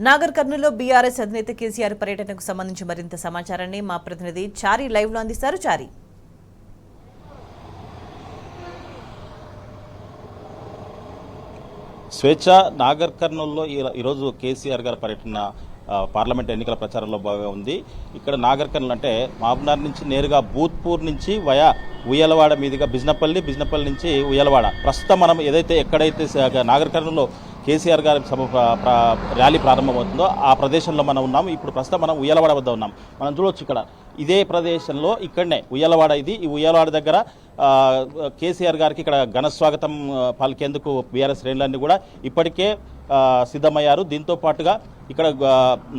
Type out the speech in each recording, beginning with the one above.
నాగర్ కర్నూలులో బీఆర్ఎస్ అధినేత కేసీఆర్ పర్యటనకు సంబంధించి మరింత సమాచారాన్ని మా ప్రతినిధి చారి లైవ్ లో అందిస్తారు. చారి, స్వేచ్ఛ నాగర్ కర్నూలులో ఈరోజు కేసీఆర్ గారి పర్యటన పార్లమెంట్ ఎన్నికల ప్రచారంలో భాగంగా ఉంది. ఇక్కడ నాగర్ కర్నూలు అంటే మహబూబ్నగర్ నుంచి నేరుగా బూత్పూర్ నుంచి వయా ఉయ్యలవాడ మీదుగా బిజినపల్లి నుంచి ఉయ్యలవాడ. ప్రస్తుతం మనం ఎక్కడైతే నాగర్ కర్నూలులో కేసీఆర్ గారి ర్యాలీ ప్రారంభమవుతుందో ఆ ప్రదేశంలో మనం ఉన్నాం. ఇప్పుడు ప్రస్తుతం మనం ఉయ్యలవాడ వద్ద ఉన్నాం. మనం చూడవచ్చు ఇక్కడ ఇదే ప్రదేశంలో ఇక్కడనే ఉయ్యలవాడ ఇది. ఈ ఉయ్యలవాడ దగ్గర కేసీఆర్ గారికి ఇక్కడ ఘన స్వాగతం పలికేందుకు బీఆర్ఎస్ శ్రేణులన్నీ కూడా ఇప్పటికే సిద్ధమయ్యారు. దీంతో పాటుగా ఇక్కడ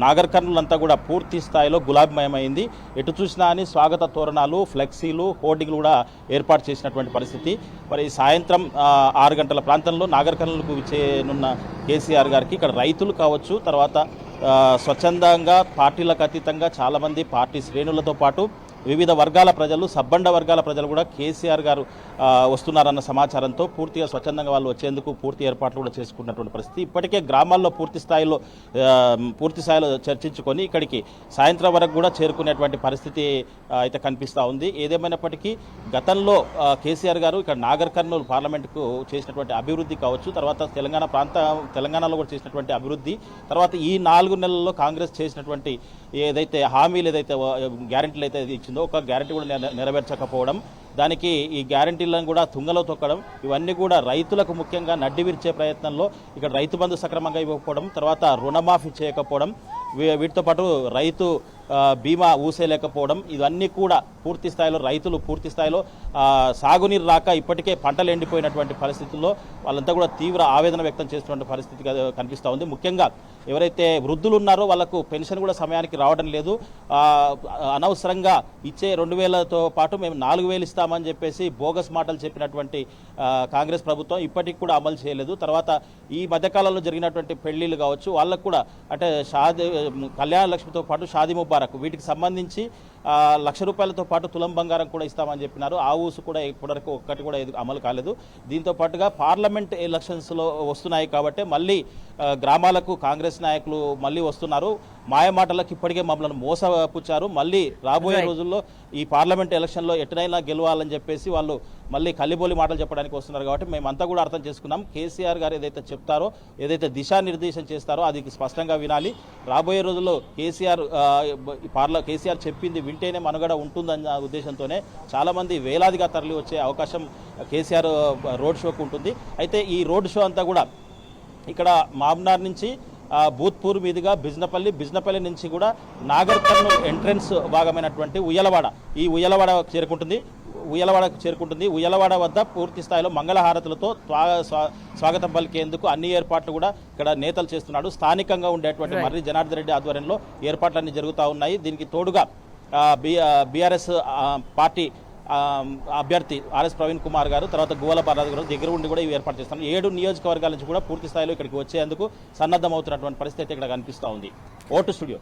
నాగర్ కర్నూలు అంతా కూడా పూర్తి స్థాయిలో గులాబీమయమైంది. ఎటు చూసినా అని స్వాగత తోరణాలు, ఫ్లెక్సీలు, హోర్డింగ్లు కూడా ఏర్పాటు చేసినటువంటి పరిస్థితి. మరి సాయంత్రం 6 గంటల ప్రాంతంలో నాగర్ కర్నూలుకు విచ్చేనున్న కేసీఆర్ గారికి ఇక్కడ రైతులు కావచ్చు, తర్వాత స్వచ్ఛందంగా పార్టీలకు అతీతంగా చాలామంది పార్టీ శ్రేణులతో పాటు వివిధ వర్గాల ప్రజలు, సబ్బండ వర్గాల ప్రజలు కూడా కేసీఆర్ గారు వస్తున్నారన్న సమాచారంతో పూర్తిగా స్వచ్ఛందంగా వాళ్ళు వచ్చేందుకు పూర్తి ఏర్పాట్లు కూడా చేసుకున్నటువంటి పరిస్థితి. ఇప్పటికే గ్రామాల్లో పూర్తి స్థాయిలో చర్చించుకొని ఇక్కడికి సాయంత్రం వరకు కూడా చేరుకునేటువంటి పరిస్థితి అయితే కనిపిస్తూ ఉంది. ఏదేమైనప్పటికీ గతంలో కేసీఆర్ గారు ఇక్కడ నాగర్ కర్నూలు పార్లమెంటుకు చేసినటువంటి అభివృద్ధి కావచ్చు, తర్వాత తెలంగాణలో కూడా చేసినటువంటి అభివృద్ధి, తర్వాత ఈ 4 నెలల్లో కాంగ్రెస్ చేసినటువంటి ఏదైతే హామీలు ఏదైతే గ్యారెంటీలు అయితే ఇచ్చిందో ఒక గ్యారెంటీ కూడా నెరవేర్చకపోవడం, దానికి ఈ గ్యారెంటీలను కూడా తుంగలో తొక్కడం, ఇవన్నీ కూడా రైతులకు ముఖ్యంగా నడ్డి విరిచే ప్రయత్నంలో ఇక్కడ రైతు బంధు సక్రమంగా ఇవ్వకపోవడం, తర్వాత రుణమాఫీ చేయకపోవడం, వీటితో పాటు రైతు బీమా ఊసేయలేకపోవడం, ఇవన్నీ కూడా పూర్తి స్థాయిలో రైతులు పూర్తి స్థాయిలో సాగునీరు రాక ఇప్పటికే పంటలు ఎండిపోయినటువంటి పరిస్థితుల్లో వాళ్ళంతా కూడా తీవ్ర ఆవేదన వ్యక్తం చేస్తున్న పరిస్థితి కనిపిస్తూ ఉంది. ముఖ్యంగా ఎవరైతే వృద్ధులు ఉన్నారో వాళ్ళకు పెన్షన్ కూడా సమయానికి రావడం లేదు. అనవసరంగా ఇచ్చే 2,000తో పాటు మేము 4,000 ఇస్తామని చెప్పేసి బోగస్ మాటలు చెప్పినటువంటి కాంగ్రెస్ ప్రభుత్వం ఇప్పటికి కూడా అమలు చేయలేదు. తర్వాత ఈ మధ్యకాలంలో జరిగినటువంటి పెళ్లిళ్ళు కావచ్చు, వాళ్ళకు కూడా అంటే కళ్యాణ లక్ష్మితో పాటు షాదీ ముబారక్ వీటికి సంబంధించి ₹1,00,000తో పాటు తులం బంగారం కూడా ఇస్తామని చెప్పినారు. ఆ ఊసు కూడా ఇప్పటివరకు ఒక్కటి కూడా అమలు కాలేదు. దీంతో పాటుగా పార్లమెంట్ ఎలక్షన్స్లో వస్తున్నాయి కాబట్టి మళ్ళీ గ్రామాలకు కాంగ్రెస్ నాయకులు మళ్ళీ వస్తున్నారు. మాయమాటలకు ఇప్పటికే మమ్మల్ని మోసపుచ్చారు. మళ్ళీ రాబోయే రోజుల్లో ఈ పార్లమెంట్ ఎలక్షన్లో ఎటునైనా గెలవాలని చెప్పేసి వాళ్ళు మళ్ళీ కల్లిబోలి మాటలు చెప్పడానికి వస్తున్నారు. కాబట్టి మేమంతా కూడా అర్థం చేసుకున్నాం. కేసీఆర్ గారు ఏదైతే చెప్తారో, ఏదైతే దిశానిర్దేశం చేస్తారో అది స్పష్టంగా వినాలి. రాబోయే రోజుల్లో కేసీఆర్ చెప్పింది వింటేనే మనుగడ ఉంటుందన్న ఉద్దేశంతోనే చాలామంది వేలాదిగా తరలి వచ్చే అవకాశం కేసీఆర్ రోడ్ షోకు ఉంటుంది. అయితే ఈ రోడ్ షో అంతా కూడా ఇక్కడ మహబూబ్నగర్ నుంచి బూత్పూర్ మీదుగా బిజినపల్లి నుంచి కూడా నాగర్ కర్నూలు ఎంట్రన్స్ భాగమైనటువంటి ఉయ్యలవాడ, ఈ ఉయ్యలవాడకు చేరుకుంటుంది. ఉయ్యలవాడ వద్ద పూర్తి స్థాయిలో మంగళహారతులతో స్వాగతం పలికేందుకు అన్ని ఏర్పాట్లు కూడా ఇక్కడ నేతలు చేస్తున్నాడు. స్థానికంగా ఉండేటువంటి మర్రి జనార్దన్ రెడ్డి ఆధ్వర్యంలో ఏర్పాట్లన్నీ జరుగుతూ ఉన్నాయి. దీనికి తోడుగా బీఆర్ఎస్ పార్టీ అభ్యర్థి ఆర్ఎస్ ప్రవీణ్ కుమార్ గారు, తర్వాత గువ్వల బాలరాజు గారు దగ్గర ఉండి కూడా ఇవి ఏర్పాటు చేస్తున్నారు. 7 నియోజకవర్గాల నుంచి కూడా పూర్తి స్థాయిలో ఇక్కడికి వచ్చేందుకు సన్నద్ధమవుతున్నటువంటి పరిస్థితి ఇక్కడ కనిపిస్తూ ఉంది. Vote studio.